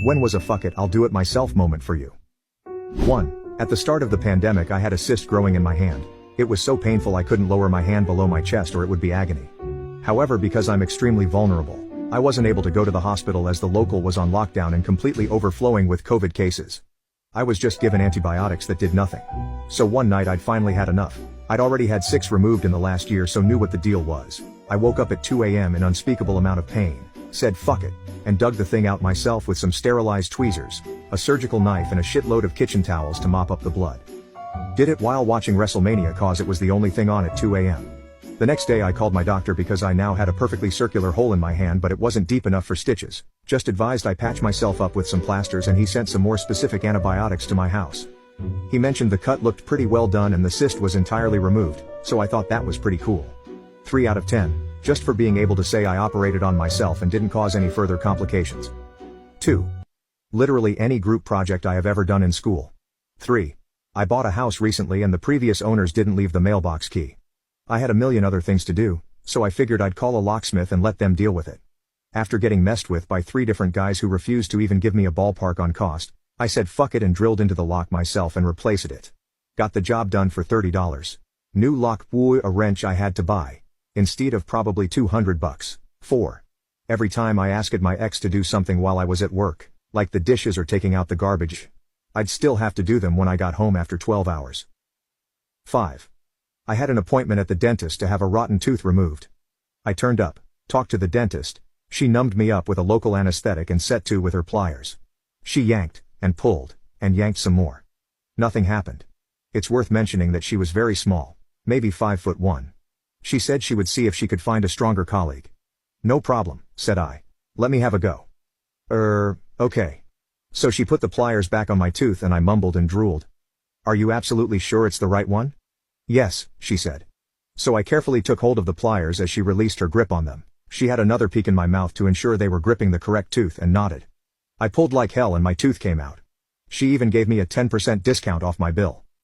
When was a fuck it I'll do it myself moment for you? 1. At the start of the pandemic I had a cyst growing in my hand. It was so painful I couldn't lower my hand below my chest or it would be agony. However, because I'm extremely vulnerable, I wasn't able to go to the hospital as the local was on lockdown and completely overflowing with COVID cases. I was just given antibiotics that did nothing. So one night I'd finally had enough. I'd already had 6 removed in the last year, so knew what the deal was. I woke up at 2 a.m. in unspeakable amount of pain, said fuck it, and dug the thing out myself with some sterilized tweezers, a surgical knife and a shitload of kitchen towels to mop up the blood. Did it while watching WrestleMania cause it was the only thing on at 2 a.m. The next day I called my doctor because I now had a perfectly circular hole in my hand, but it wasn't deep enough for stitches. Just advised I patch myself up with some plasters, and he sent some more specific antibiotics to my house. He mentioned the cut looked pretty well done and the cyst was entirely removed, so I thought that was pretty cool. 3 out of 10, just for being able to say I operated on myself and didn't cause any further complications. 2. Literally any group project I have ever done in school. 3. I bought a house recently and the previous owners didn't leave the mailbox key. I had a million other things to do, so I figured I'd call a locksmith and let them deal with it. After getting messed with by 3 different guys who refused to even give me a ballpark on cost, I said fuck it and drilled into the lock myself and replaced it. Got the job done for $30. New lock, a wrench I had to buy, instead of probably $200. 4. Every time I asked my ex to do something while I was at work, like the dishes or taking out the garbage, I'd still have to do them when I got home after 12 hours. 5. I had an appointment at the dentist to have a rotten tooth removed. I turned up, talked to the dentist, she numbed me up with a local anesthetic and set to with her pliers. She yanked, and pulled, and yanked some more. Nothing happened. It's worth mentioning that she was very small, maybe 5'1". She said she would see if she could find a stronger colleague. No problem, said I. Let me have a go. Okay. So she put the pliers back on my tooth and I mumbled and drooled. Are you absolutely sure it's the right one? Yes, she said. So I carefully took hold of the pliers as she released her grip on them. She had another peek in my mouth to ensure they were gripping the correct tooth and nodded. I pulled like hell and my tooth came out. She even gave me a 10% discount off my bill.